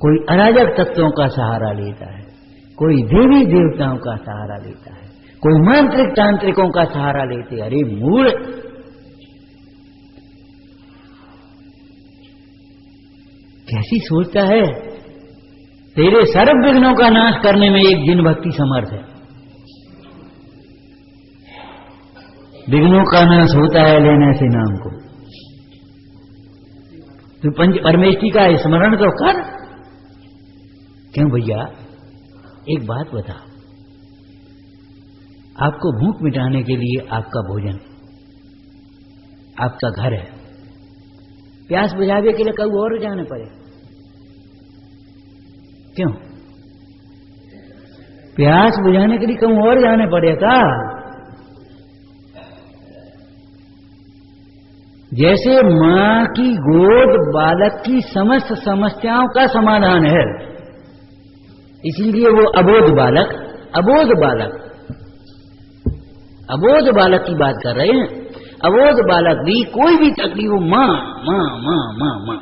कोई अराजक तत्वों का सहारा लेता है, कोई देवी देवताओं का सहारा लेता है, कोई मांत्रिक तांत्रिकों का सहारा लेते। अरे मूल, कैसी सोचता है? तेरे सर्व विघ्नों का नाश करने में एक जिन भक्ति समर्थ है। विघ्नों का नाश होता है लेने से नाम को। तो पंच परमेष्टि का स्मरण तो कर। क्यों भैया, एक बात बता, आपको भूख मिटाने के लिए आपका भोजन, आपका घर है, प्यास बुझाने के लिए कहीं और जाने पड़े? क्यों? प्यास बुझाने के लिए कहीं और जाने पड़ेगा? जैसे मां की गोद बालक की समस्त समस्याओं का समाधान है, इसीलिए वो अबोध बालक की बात कर रहे हैं। अबोध बालक भी कोई भी तकलीफ हो, मां मां मां मां मां,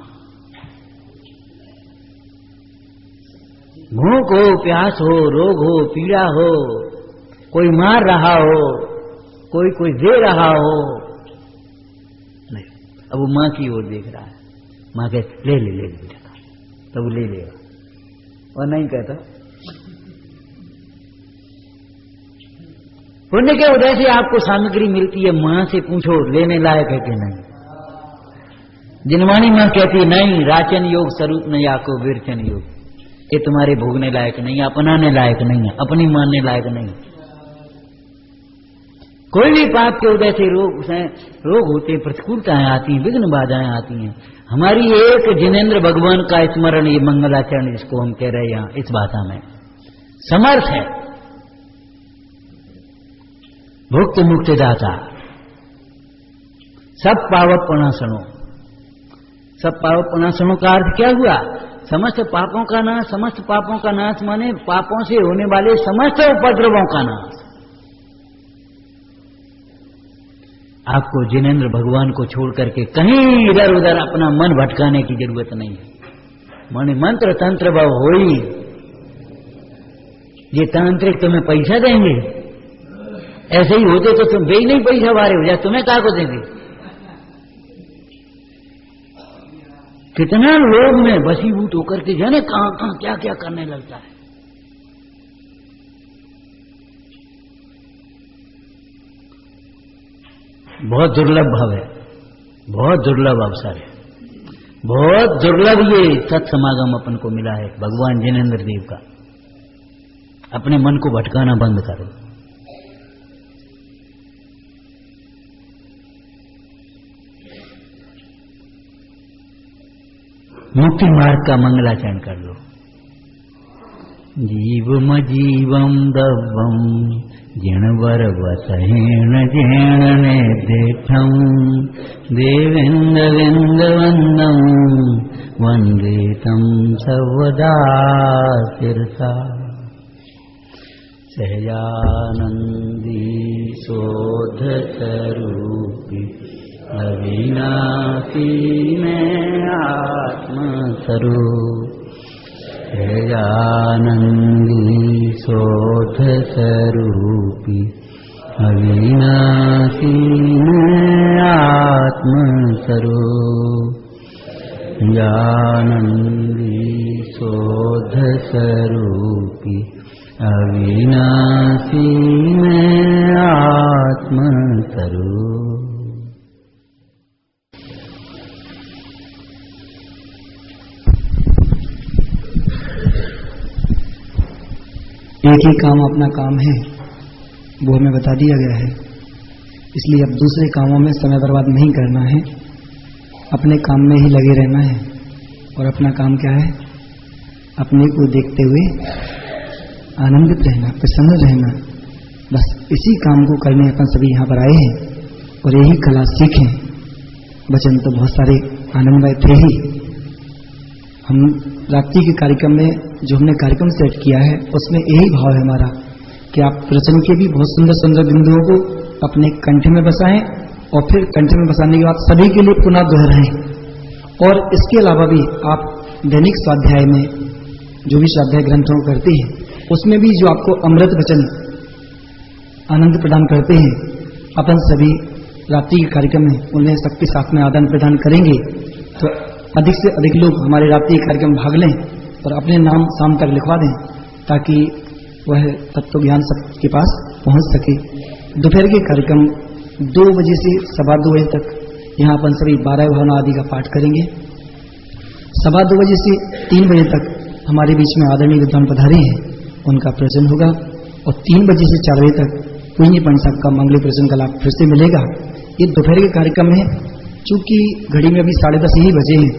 भूख हो, प्यास हो, रोग हो, पीड़ा हो, कोई मार रहा हो, कोई दे रहा हो, नहीं, अब वो मां की ओर देख रहा है। मां कहे ले बेटा, तो वो ले लेगा, और नहीं कहता। पुण्य के उदय से आपको सामग्री मिलती है, मां से पूछो लेने लायक है कि नहीं। जिनवानी मां कहती है नहीं, राचन योग स्वरूप न याको विरचन योग, ये तुम्हारे भोगने लायक नहीं है, अपनाने लायक नहीं है, अपनी मानने लायक नहीं। कोई भी पाप के उदय से रोग होते, प्रतिकूलताएं आती हैं, विघ्न बाधाएं आती हैं। हमारी एक जिनेंद्र भगवान का स्मरण, ये मंगलाचरण जिसको हम कह रहे हैं यहाँ इस भाषा में, समर्थ है। भुक्त मुक्त दाता, सब पावक पुनासनो। सब पावक पुनासनो का अर्थ क्या हुआ? समस्त पापों का नाश। समस्त पापों का नाश माने पापों से होने वाले समस्त उपद्रवों का नाश। आपको जिनेंद्र भगवान को छोड़ करके कहीं इधर उधर अपना मन भटकाने की जरूरत नहीं है। माने मंत्र तंत्र वह हो ही, ये तांत्रिक तुम्हें पैसा देंगे, ऐसे ही होते तो तुम भी नहीं पैसा वारे हो जाए, तुम्हें क्या को देंगे? कितना लोग में वशीभूत होकर के जाने कहां कहां क्या क्या करने लगता है। बहुत दुर्लभ भाव है, बहुत दुर्लभ अवसर है, बहुत दुर्लभ ये सत्समागम अपन को मिला है भगवान जिनेंद्र देव का। अपने मन को भटकाना बंद करो। मुक्ति मार्ग का मंगलाचरण कर लो। जीवम जीवम दवम जिणवर वसहेण जेणने देठम देवेंद्र विंद वंदम वंदे तम सर्वदा शिरसा। सहजानंदी शोध स्वरूपी अविनाशी में आत्मस्वरूप। सहजानंदी शोध स्वरूपी अविनाशी में आत्मस्वरूप। जानंदी शोध स्वरूपी अविनाशी मैं आत्म स्वरूप।
एक ही काम अपना काम है, वो हमें बता दिया गया है। इसलिए अब दूसरे कामों में समय बर्बाद नहीं करना है, अपने काम में ही लगे रहना है। और अपना काम क्या है? अपने को देखते हुए आनंदित रहना, प्रसन्न रहना। बस इसी काम को करने अपन सभी यहाँ पर आए हैं और यही कला सीखें। वचन तो बहुत सारे आनंदमय थे ही। हम रात्रि के कार्यक्रम में जो हमने कार्यक्रम सेट किया है उसमें यही भाव है हमारा कि आप प्रवचन के भी बहुत सुंदर सुंदर बिंदुओं को अपने कंठ में बसाएं और फिर कंठ में बसाने के बाद सभी के लिए पुनः दोहराएं। और इसके अलावा भी आप दैनिक स्वाध्याय में जो भी स्वाध्याय ग्रंथों को करते हैं उसमें भी जो आपको अमृत वचन आनंद प्रदान करते हैं, अपन सभी रात्रि के कार्यक्रम में उन्हें सबके साथ में आदान प्रदान करेंगे तो अधिक से अधिक लोग हमारे रात्रि कार्यक्रम भाग लें और अपने नाम शाम तक लिखवा दें ताकि वह तत्व ज्ञान सबके पास पहुंच सके। दोपहर के कार्यक्रम 2 बजे से 2:15 बजे तक यहाँ अपन सभी 12 भावना आदि का पाठ करेंगे। 2:15 बजे से 3 बजे तक हमारे बीच में आदरणीय विद्वान पधारे हैं, उनका प्रवचन होगा। और 3 बजे से 4 बजे तक पूज्य पंडित साहब का मंगल प्रवचन का लाभ फिर से मिलेगा। ये दोपहर के कार्यक्रम में चूंकि घड़ी में अभी 10:30 ही बजे हैं,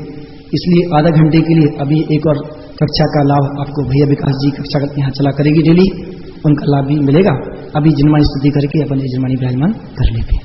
इसलिए आधा घंटे के लिए अभी एक और कक्षा का लाभ आपको भैया विकास जी कक्षा यहाँ चला करेगी डेली, उनका लाभ भी मिलेगा। अभी जिनवाणी स्तुति करके अपन जिनवाणी विराजमान कर लेते हैं।